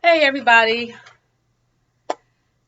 Hey everybody,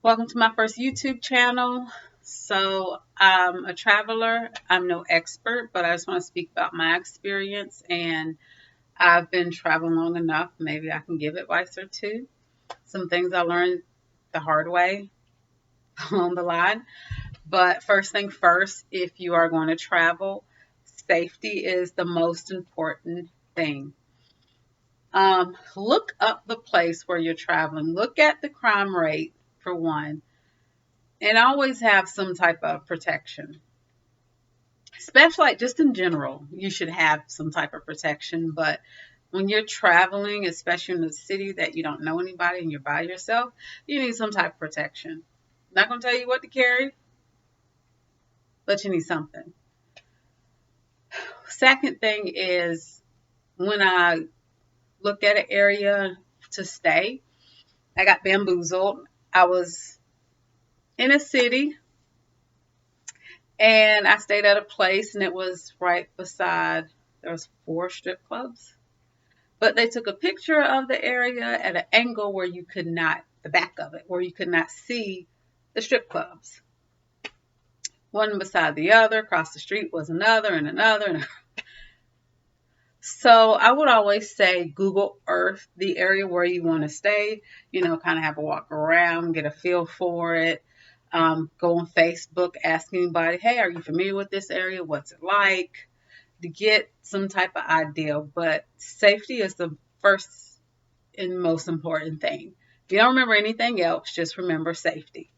welcome to my first YouTube channel. So I'm a traveler. I'm no expert, but I just want to speak about my experience, and I've been traveling long enough. Maybe I can give advice or two. Some things I learned the hard way along the line. But first thing first, if you are going to travel, safety is the most important thing. Look up the place where you're traveling. Look at the crime rate for one, and always have some type of protection. Especially like just in general, you should have some type of protection. But when you're traveling, especially in a city that you don't know anybody and you're by yourself, you need some type of protection. Not gonna tell you what to carry, but you need something. Second thing is when I look at an area to stay, I got bamboozled. I was in a city and I stayed at a place and it was right beside, there was 4 strip clubs. But they took a picture of the area at an angle where you could not, the back of it, where you could not see the strip clubs. One beside the other, across the street was another and another. So I would always say Google Earth the area where you want to stay, kind of have a walk around, get a feel for it. Go on Facebook, ask anybody, hey, are you familiar with this area? What's it like? To get some type of idea. But safety is the first and most important thing. If you don't remember anything else, just remember safety.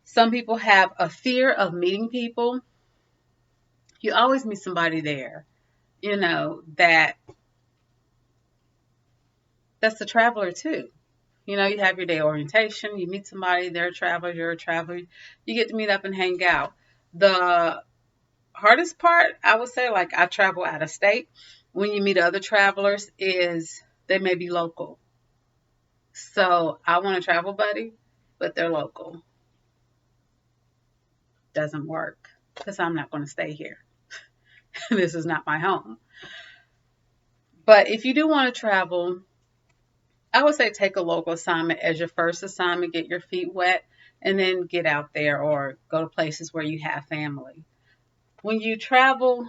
Some people have a fear of meeting people. You always meet somebody there, that that's a traveler too. You have your day orientation, you meet somebody, they're a traveler, you're a traveler, you get to meet up and hang out. The hardest part, I would say, like I travel out of state, when you meet other travelers, is they may be local. So I want a travel buddy, but they're local. Doesn't work because I'm not going to stay here. This is not my home. But if you do want to travel, I would say take a local assignment as your first assignment, get your feet wet, and then get out there or go to places where you have family. When you travel,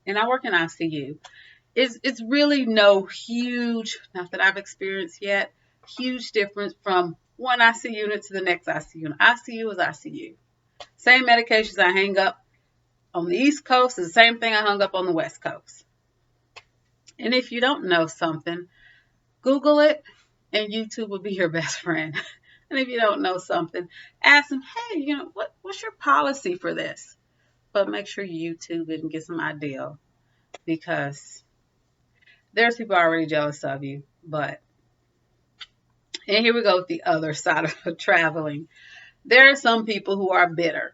and I work in ICU, it's really no huge, not that I've experienced yet, huge difference from one ICU unit to the next ICU unit. ICU is ICU. Same medications I hang up on the East Coast is the same thing I hung up on the West Coast. And if you don't know something, Google it, and YouTube will be your best friend. And if you don't know something, ask them, hey, what's your policy for this? But make sure you YouTube it and get some idea, because there's people already jealous of you. And here we go with the other side of traveling. There are some people who are bitter.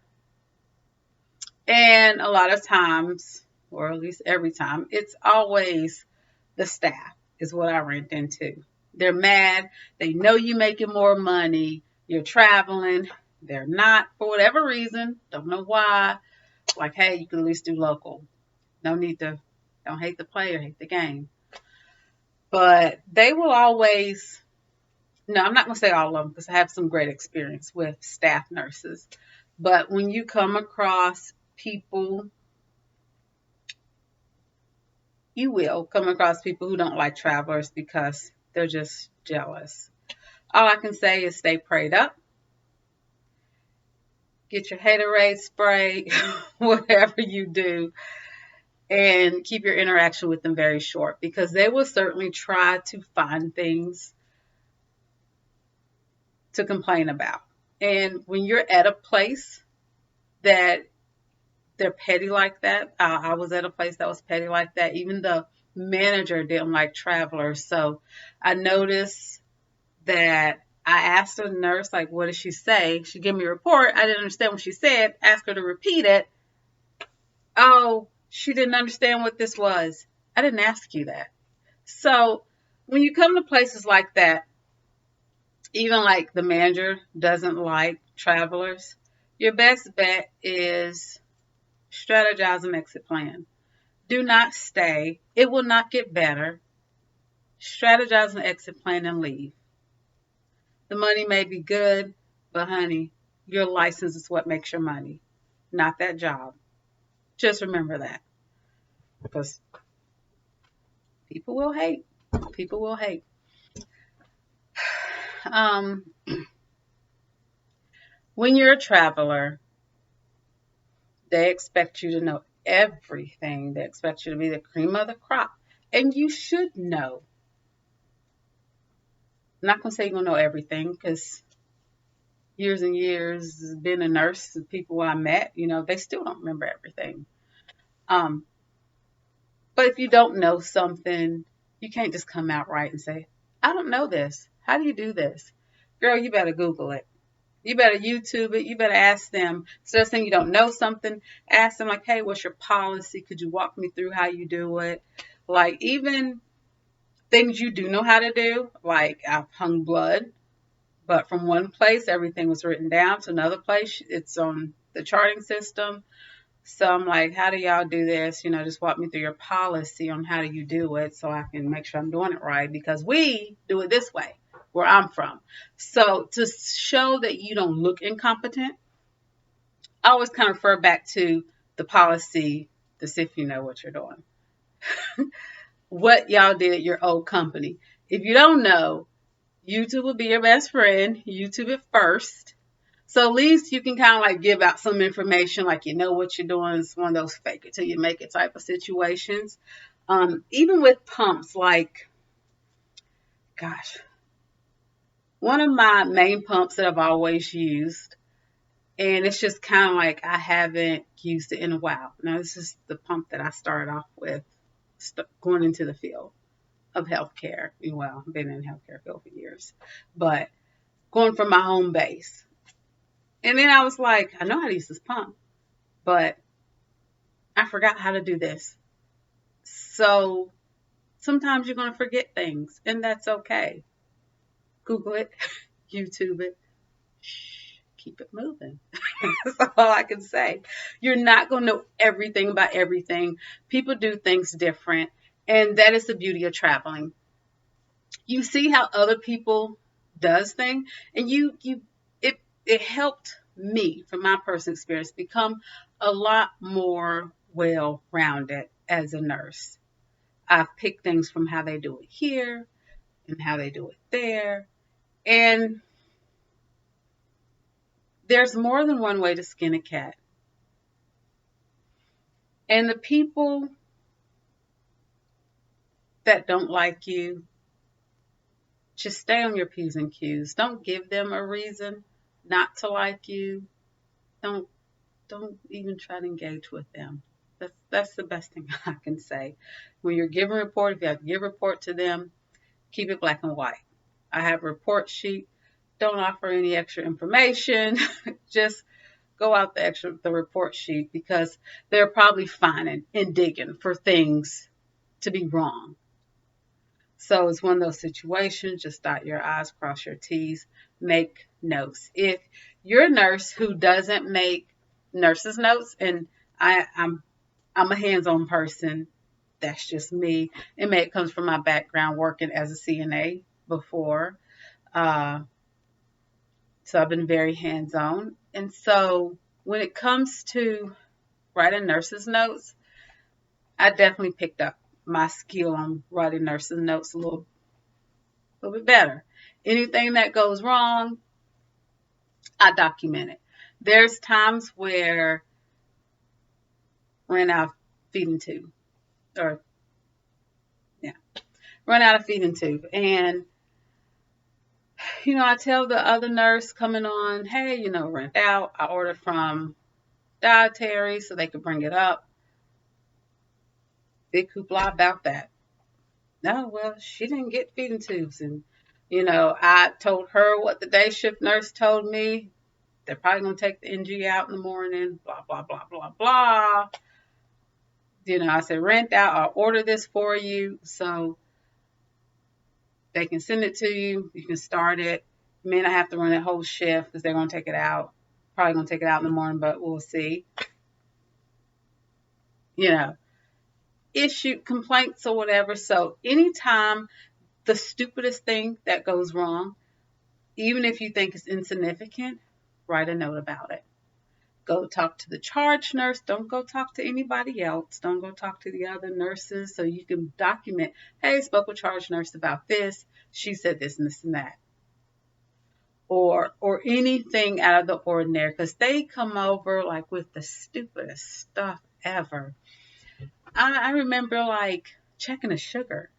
And a lot of times, or at least every time, it's always the staff is what I ran into. They're mad. They know you're making more money. You're traveling. They're not, for whatever reason. Don't know why. Like, hey, you can at least do local. No need to, don't hate the player, hate the game. But they will always, no, I'm not going to say all of them because I have some great experience with staff nurses. But when you come across people, you will come across people who don't like travelers because they're just jealous. All I can say is stay prayed up. Get your haterade spray, whatever you do, and keep your interaction with them very short, because they will certainly try to find things to complain about. And when you're at a place that they're petty like that, I was at a place that was petty like that. Even the manager didn't like travelers. So I noticed that I asked the nurse, like, what did she say? She gave me a report. I didn't understand what she said. Asked her to repeat it. Oh, she didn't understand what this was. I didn't ask you that. So when you come to places like that, even like the manager doesn't like travelers, your best bet is strategize an exit plan. Do not stay. It will not get better. Strategize an exit plan and leave. The money may be good, but honey, your license is what makes your money, not that job. Just remember that, because people will hate. People will hate. Um, when you're a traveler, they expect you to know everything. They expect you to be the cream of the crop. And you should know. I'm not going to say you're going to know everything, because years and years being a nurse, the people I met, they still don't remember everything. Um, but if you don't know something, you can't just come out right and say, I don't know this. How do you do this? Girl, you better Google it. You better YouTube it. You better ask them. Instead of saying you don't know something, ask them like, hey, what's your policy? Could you walk me through how you do it? Like, even things you do know how to do, like I've hung blood, but from one place, everything was written down. To another place, it's on the charting system. So I'm like, how do y'all do this? Just walk me through your policy on how do you do it, so I can make sure I'm doing it right, because we do it this way where I'm from. So to show that you don't look incompetent, I always kind of refer back to the policy to see if you know what you're doing. What y'all did at your old company. If you don't know, YouTube will be your best friend. YouTube it first. So at least you can kind of like give out some information, like you know what you're doing. It's one of those fake it till you make it type of situations. Even with pumps, like, gosh, one of my main pumps that I've always used, and it's just kind of like I haven't used it in a while. Now, this is the pump that I started off with going into the field of healthcare. Well, I've been in the healthcare field for years, but going from my home base. And then I was like, I know how to use this pump, but I forgot how to do this. So sometimes you're going to forget things, and that's okay. Google it, YouTube it, keep it moving. That's all I can say. You're not going to know everything about everything. People do things different, and that is the beauty of traveling. You see how other people does things, and it helped me, from my personal experience, become a lot more well-rounded as a nurse. I've picked things from how they do it here and how they do it there. And there's more than one way to skin a cat. And the people that don't like you, just stay on your P's and Q's. Don't give them a reason not to like you. Don't even try to engage with them. That's the best thing I can say. When you're giving a report, if you have to give a report to them, keep it black and white. I have a report sheet. Don't offer any extra information. Just go out the report sheet, because they're probably finding and digging for things to be wrong. So it's one of those situations. Just dot your I's, cross your T's, make notes. If you're a nurse who doesn't make nurse's notes, and I'm a hands-on person, that's just me. It comes from my background working as a CNA before. So I've been very hands-on. And so when it comes to writing nurse's notes, I definitely picked up my skill on writing nurse's notes a little bit better. Anything that goes wrong, I document it. There's times where ran out of feeding tube, or run out of feeding tube. And, I tell the other nurse coming on, hey, rent out. I ordered from dietary so they could bring it up. Big hoopla about that. No, well, she didn't get feeding tubes. And, I told her what the day shift nurse told me. They're probably going to take the NG out in the morning, blah, blah, blah, blah, blah. I said, rent out, I'll order this for you so they can send it to you. You can start it. You may not have to run that whole shift because they're going to take it out. Probably going to take it out in the morning, but we'll see. Issue complaints or whatever. So anytime the stupidest thing that goes wrong, Even if you think it's insignificant, write a note about it. Go talk to the charge nurse. Don't go talk to anybody else. Don't go talk to the other nurses, so you can document, hey, spoke with charge nurse about this. She said this and this and that. Or anything out of the ordinary, because they come over like with the stupidest stuff ever. I remember like checking the sugar.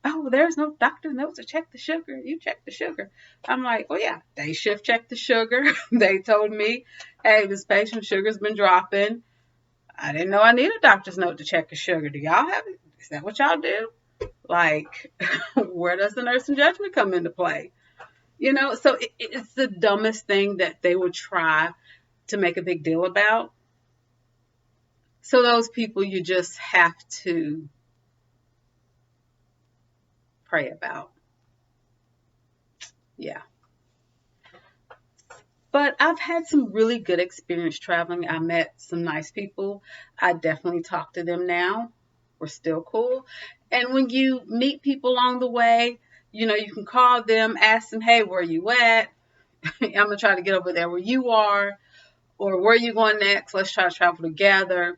Oh, there's no doctor's notes to check the sugar. You check the sugar. I'm like, oh yeah, day shift checked the sugar. They told me, hey, this patient's sugar's been dropping. I didn't know I need a doctor's note to check the sugar. Do y'all have it? Is that what y'all do? Like, where does the nursing judgment come into play? So it's the dumbest thing that they would try to make a big deal about. So those people you just have to pray about. Yeah. But I've had some really good experience traveling. I met some nice people. I definitely talk to them now. We're still cool. And when you meet people along the way, you can call them, ask them, hey, where you at? I'm going to try to get over there where you are. Or where are you going next? Let's try to travel together.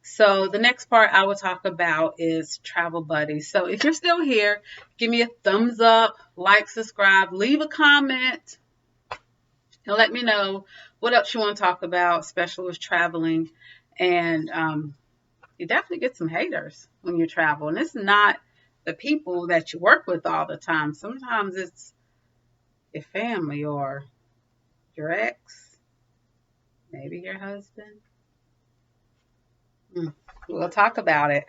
So the next part I will talk about is travel buddies. So if you're still here, give me a thumbs up, like, subscribe, leave a comment, and let me know what else you want to talk about, especially with traveling. And you definitely get some haters when you travel. And it's not the people that you work with all the time. Sometimes it's your family or your ex, maybe your husband. We'll talk about it.